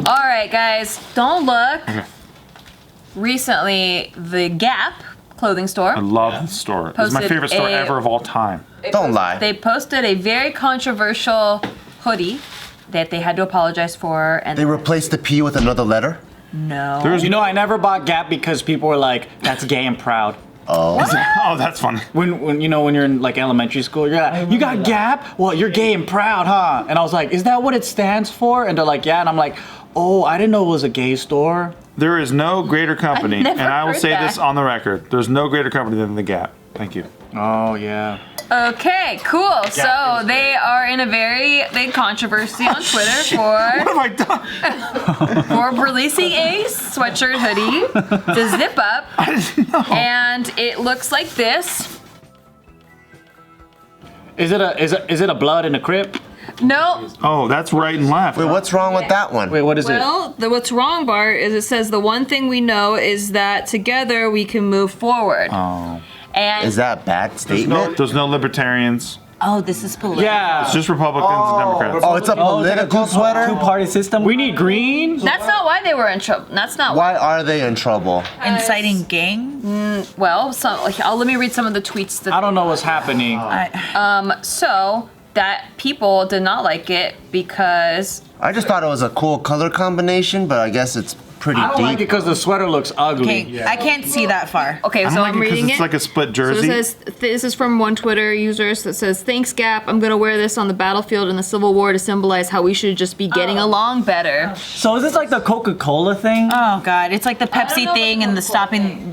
All right, guys, don't look. Recently, the Gap clothing store. I love the store. It's my favorite store ever of all time. Don't lie. They posted a very controversial hoodie that they had to apologize for. And They replaced the P with another letter? no. You know, I never bought Gap because people were like, "That's gay and proud." Oh. Oh, that's funny. When you know when you're in like elementary school, you're like, "You got Gap? Well, you're gay and proud, huh?" And I was like, "Is that what it stands for?" And they're like, "Yeah." And I'm like, "Oh, I didn't know it was a gay store." There is no greater company, never and I will heard say that. this on the record. There's no greater company than the Gap. Thank you. Oh yeah. Okay, cool. So they are in a very big controversy on Twitter What have I done? for releasing a sweatshirt hoodie to zip up, I didn't know. and it looks like this. Is it a blood in a crypt? No. Oh, that's right and left. Wait, what's wrong with that one? Wait, what is it? Well, what's wrong, Bart, is it says the one thing we know is that together we can move forward. Oh. And Is that a bad statement? There's no libertarians. oh, this is political. Yeah. It's just Republicans and Democrats. Oh, it's a political sweater? Two-party system. We need Greene. That's not why they were in trouble. That's not Why are they in trouble? Inciting gang? well. Let me read some of the tweets that I don't know what's happening. So that people did not like it because I just thought it was a cool color combination, but I guess it's pretty I don't like it deep. because the sweater looks ugly. Okay, I can't see that far. okay, I so don't like I'm it because reading it's it. like a split So jersey. it says, this is from one Twitter user that says, "Thanks Gap, I'm gonna wear this on the battlefield in the Civil War to symbolize how we should just be getting along better." So is this like the Coca-Cola thing? Oh god, it's like the Pepsi thing and the stopping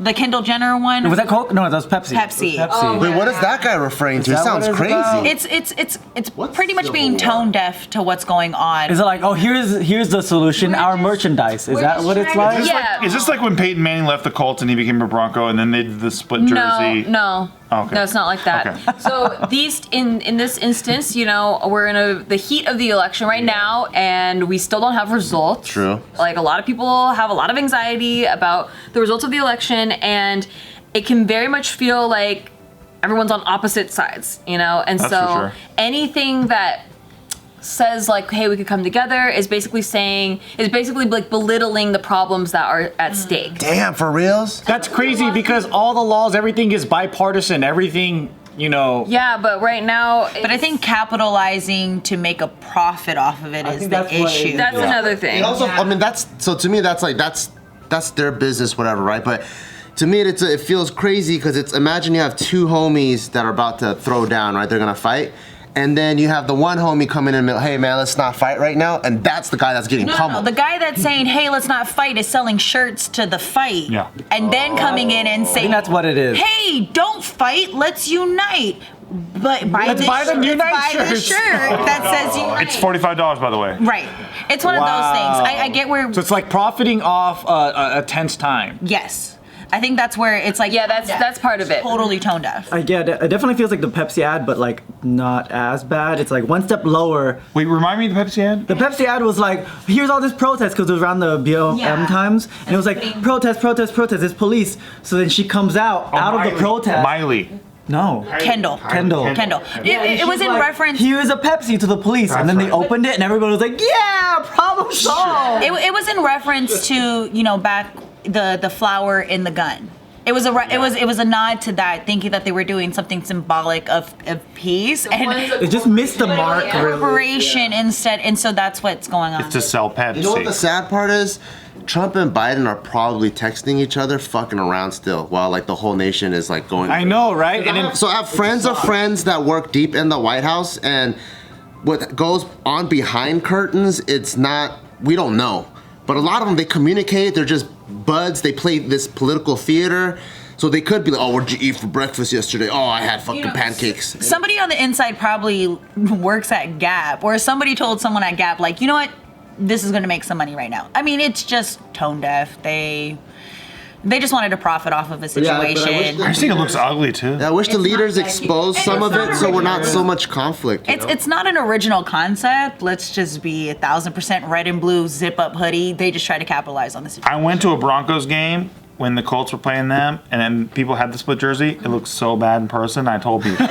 the Kendall Jenner one. Was that Coke? No, that was Pepsi. Pepsi. Pepsi. Wait, what is that guy referring to? It that sounds what it's crazy. about? It's pretty much being tone deaf to what's going on. Is it like, oh, here's the solution, our merchandise? Is that what it's like? Yeah. Is this like when Peyton Manning left the Colts and he became a Bronco and then they did the split jersey? No. Oh, okay. No, it's not like that. Okay. So these, in this instance, you know, we're in the heat of the election right now, and we still don't have results. True. Like a lot of people have a lot of anxiety about the results of the election, and it can very much feel like everyone's on opposite sides, you know. And That's so for sure. anything that says like, hey, we could come together is basically like belittling the problems that are at stake. Damn, for reals? That's crazy because all the laws, everything is bipartisan. Everything, you know. Yeah, but right now, But I think capitalizing to make a profit off of it is the that's what issue. that's another thing. And also, I mean, to me, that's their business, whatever, right? But to me, it feels crazy because imagine you have two homies that are about to throw down, right? They're gonna fight. And then you have the one homie coming in and hey man, let's not fight right now. And that's the guy that's getting No, pummeled. the guy that's saying, "Hey, let's not fight," is selling shirts to the fight, Yeah. and then coming in and I saying, think that's what it is. "Hey, don't fight. Let's unite." But buy Let's buy the Unite the shirts. shirt that says Unite. It's $45, by the way. Right. It's one of those things. I get where. So it's like profiting off a tense time. Yes, I think that's where it's like. Yeah, that's part of it. totally tone deaf. It definitely feels like the Pepsi ad, but like not as bad. It's like one step lower. Wait, remind me of the Pepsi ad? The Pepsi ad was like, here's all this protest because it was around the BLM Yeah. times, and it was like protest, it's police. So then she comes out of the protest. Miley. No, Kendall. Kendall. It was in reference. Here's a Pepsi to the police, and then they opened it, and everybody was like, "Yeah, problem solved." It was in reference to back the flower in the gun. It was a nod to that, thinking that they were doing something symbolic of peace and It just missed the mark, really. cooperation instead, and so that's what's going on. To sell Pepsi. You know what the sad part is? Trump and Biden are probably texting each other, fucking around still, while like the whole nation is like going. I know, right? And then, So I have friends of friends that work deep in the White House, and what goes on behind curtains, we don't know. But a lot of them, they communicate, they're just buds, they play this political theater. So they could be like, oh, what did you eat for breakfast yesterday? Oh, I had fucking pancakes. Somebody on the inside probably works at Gap, or somebody told someone at Gap, like, you know what, this is going to make some money right now. I mean, it's just tone deaf. They just wanted to profit off of a Yeah, but I wish situation. I just think it looks ugly, too. I wish the leaders exposed some of it so we're not so much conflict. you know? It's not an original concept. Let's just be 1,000% red and blue zip up hoodie. They just try to capitalize on the situation. I went to a Broncos game when the Colts were playing them, and then people had the split jersey. It looked so bad in person. I told people.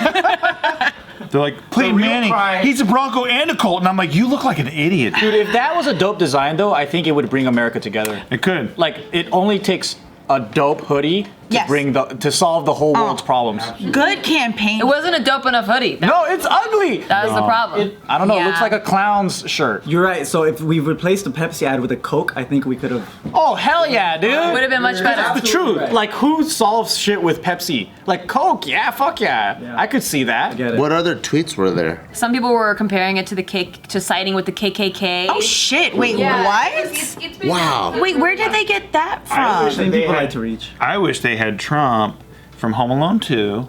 They're like, Peyton real Manning, pride- he's a Bronco and a Colt. And I'm like, you look like an idiot. Dude, if that was a dope design, though, I think it would bring America together. It could. Like, it only takes a dope hoodie to Yes. to solve the whole world's problems. Good campaign. It wasn't a dope enough hoodie. No, it's ugly. That was the problem. I don't know. It looks Yeah. like a clown's shirt. You're right. So if we replaced the Pepsi ad with a Coke, I think we could have. Oh, hell yeah, dude. Would have been much better. That's the truth. Right. Like, who solves shit with Pepsi? Like, Coke, yeah, fuck yeah. Yeah. I could see that. Get it. What other tweets were there? Some people were comparing it to siding with the KKK. Oh shit! Wait, what? Wow. Wait, where did they get that from? I think people like to reach. I wish they had Trump from Home Alone 2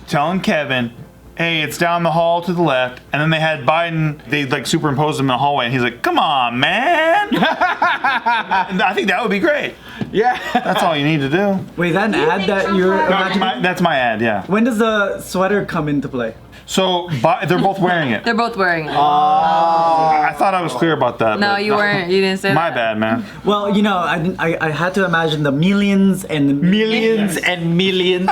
telling Kevin, hey, it's down the hall to the left. And then they had Biden, they like superimposed him in the hallway, and he's like, come on, man. And I think that would be great. Yeah. That's all you need to do. Wait, is that an ad that you're imagining? That's my ad, yeah. When does the sweater come into play? So they're both wearing it. They're both wearing it. I thought I was clear about that. No, but you weren't. You didn't say My that. bad, man. Well, you know, I had to imagine the millions and Millions and millions.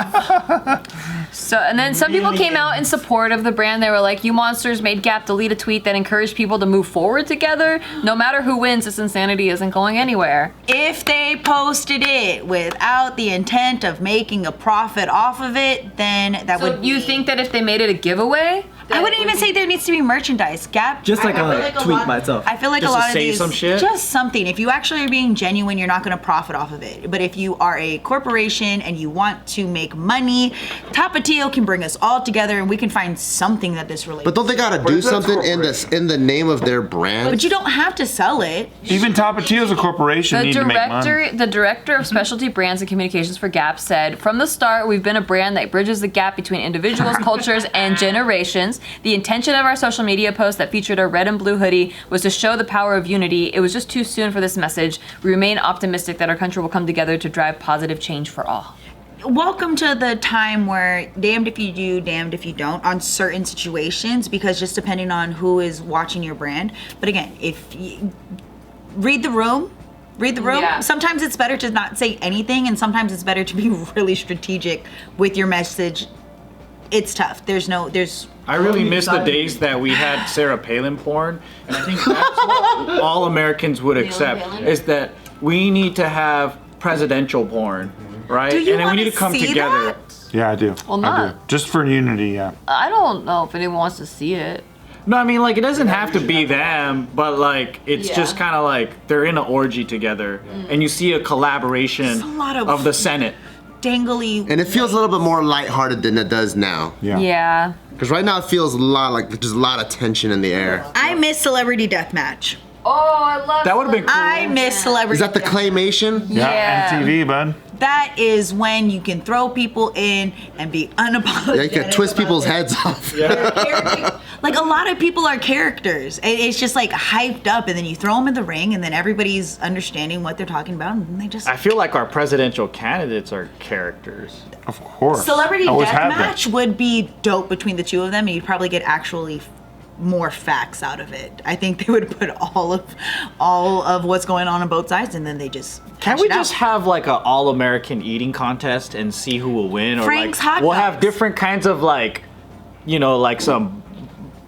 So, and then some people came out in support of the brand. They were like, "You monsters made Gap delete a tweet that encouraged people to move forward together. No matter who wins, this insanity isn't going anywhere." If they posted it without the intent of making a profit off of it, then that So would. you think that if they made it a giveaway, I wouldn't even say there needs to be merchandise. Gap. just like I feel a like tweet lot- by itself. I feel like Just a to lot of say these, some shit? just something. If you actually are being genuine, you're not going to profit off of it. But if you are a corporation and you want to make money, Tapatio can bring us all together and we can find something that this relates. But don't they gotta do something in the name of their brand? But you don't have to sell it. Even Tapatio's a corporation. the Need to make money. director of specialty brands and communications for Gap said, "From the start, we've been a brand that bridges the gap between individuals, cultures, and generations. The intention of our social media post that featured a red and blue hoodie was to show the power of unity. It was just too soon for this message. We remain optimistic that our country will come together to drive positive change for all." Welcome to the time where damned if you do, damned if you don't on certain situations, because just depending on who is watching your brand. But again, if you read the room. Yeah. Sometimes it's better to not say anything, and sometimes it's better to be really strategic with your message. It's tough. I really miss the days that we had Sarah Palin porn, and I think that's what all Americans would accept, is that we need to have presidential porn, right? Do you and then we wanna need to come see together. that? Yeah, I do. Well, I do. not. Just for unity, yeah. I don't know if anyone wants to see it. No, I mean, like, it doesn't have to be them, but like, it's Yeah. just kind of like they're in an orgy together, and you see a collaboration There's a lot of- of the Senate. Dangly. And it feels a little bit more lighthearted than it does now. Yeah. Yeah. Because right now it feels a lot like there's a lot of tension in the air. I miss Celebrity Deathmatch. Oh, I love That would have been cool. I miss Celebrity Is that the Deathmatch. claymation? Yeah. MTV, bud. That is when you can throw people in and be unapologetic. Yeah, you can twist about people's it. heads off. Like, a lot of people are characters. It's just like hyped up, and then you throw them in the ring, and then everybody's understanding what they're talking about, and they just. I feel like our presidential candidates are characters. Of course. Celebrity Always have been. Deathmatch would be dope between the two of them, and you'd probably get actually more facts out of it. I think they would put all of what's going on both sides, and then they just. Can't hash we it out. just have like a all-American eating contest and see who will win? Or Frank's like hot we'll have dogs. different kinds of like, like some,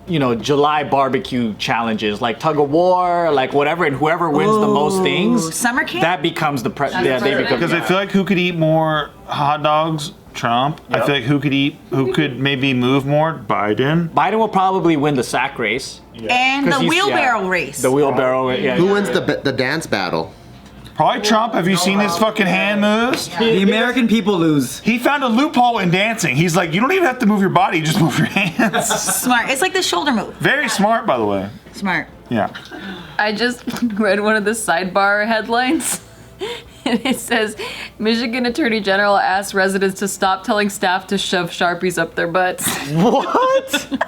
July barbecue challenges, like tug of war, like whatever, and whoever wins the most things, summer camp? that becomes the That's they perfect. become. Because I feel like who could eat more hot dogs? Trump. I Yep. feel like who could maybe move more? Biden. Biden will probably win the sack race. And 'Cause the he's- wheelbarrow race. The wheelbarrow, yeah. Who wins the dance battle? Probably Trump. Have you seen his fucking hand moves? The American people lose. He found a loophole in dancing. He's like, you don't even have to move your body, just move your hands. Smart. It's like the shoulder move. Very smart, by the way. Smart. Yeah. I just read one of the sidebar headlines. And it says, Michigan Attorney General asks residents to stop telling staff to shove Sharpies up their butts. What?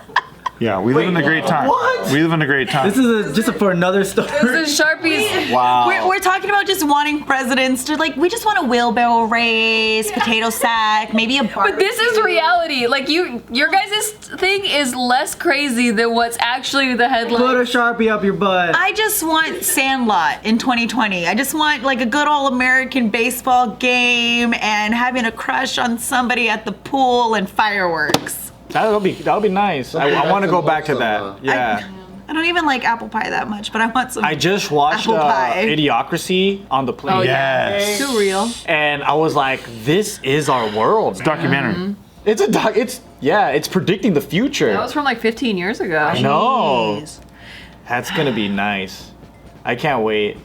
Yeah, we live in a great time. what? We live in a great time. This is just for another story. This is Sharpies. Wow. We're talking about just wanting presidents to, like, we just want a wheelbarrow race, potato sack, maybe a barbecue. But this is reality. Like, your guys' thing is less crazy than what's actually the Put headline. a Sharpie up your butt. I just want Sandlot in 2020. I just want, like, a good old American baseball game and having a crush on somebody at the pool and fireworks. That'll be nice. I want to go back to that. Yeah. I don't even like apple pie that much, but I want some. I just watched apple pie. Idiocracy on the plane. Oh, yeah. Yes. Too real. And I was like, this is our world. It's a documentary. It's a doc. It's predicting the future. That was from like 15 years ago. I know. Jeez. That's gonna be nice. I can't wait.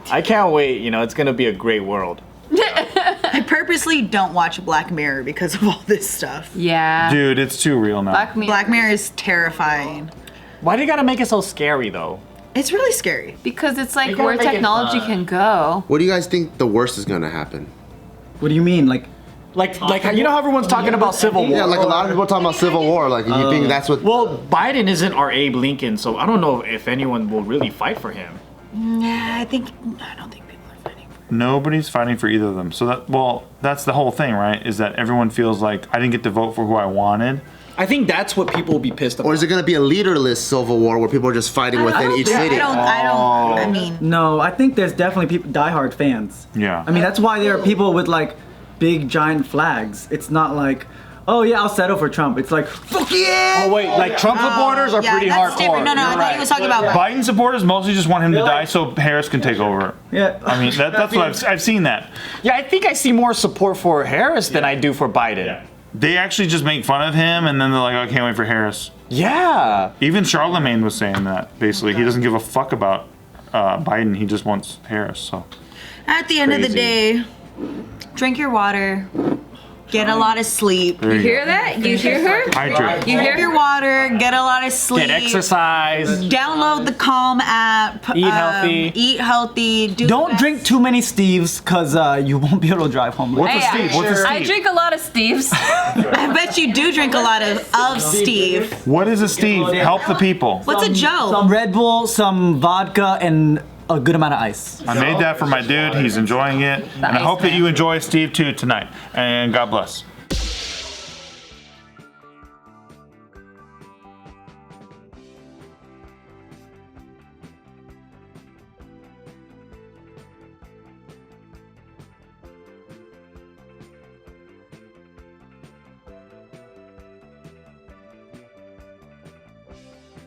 You know, it's gonna be a great world. I purposely don't watch Black Mirror because of all this stuff. Yeah. Dude, it's too real now. Black Mirror is terrifying. Why do you gotta make it so scary though? It's really scary. Because it's like gotta where make it technology fun. can go. What do you guys think the worst is gonna happen? What do you mean? Like You know how everyone's talking about civil war? Yeah, like a lot of people talking about Civil War. Like, you think that's what? Well, Biden isn't our Abe Lincoln, so I don't know if anyone will really fight for him. Nah, I don't think people are fighting for it. Nobody's fighting for either of them. So that's the whole thing, right? Is that everyone feels like I didn't get to vote for who I wanted. I think that's what people will be pissed about. Or is it gonna be a leaderless Civil War where people are just fighting within each city? I mean, no, I think there's definitely people diehard fans. Yeah. I mean, that's why there are people with like big giant flags. It's not like, oh yeah, I'll settle for Trump. It's like, fuck yeah! Oh wait, like Trump supporters are pretty that's hardcore. different. No, I thought he was talking about. Biden supporters mostly just want him to die so Harris can take over. Yeah. I mean, that's what I've seen that. Yeah, I think I see more support for Harris than I do for Biden. Yeah. They actually just make fun of him, and then they're like, I can't wait for Harris. Yeah. Even Charlemagne was saying that, basically. He doesn't give a fuck about Biden. He just wants Harris, so. At the end of the day, drink your water. Get a lot of sleep. There You you hear go. that? You hear her? Hydrate. You hear Drink your water. Get a lot of sleep. Get exercise. Download the Calm app. Eat healthy. Eat healthy. Don't drink too many Steves, cause you won't be able to drive home. What's a Hey, Steve? What's a Steve? I drink a lot of Steves. I bet you do drink a lot of Steve. What is a Steve? Help the people. What's a Joe? Some Red Bull, some vodka, and a good amount of ice. I made that for my dude. He's enjoying it. And I ice hope that man. you enjoy Steve too tonight. And God bless.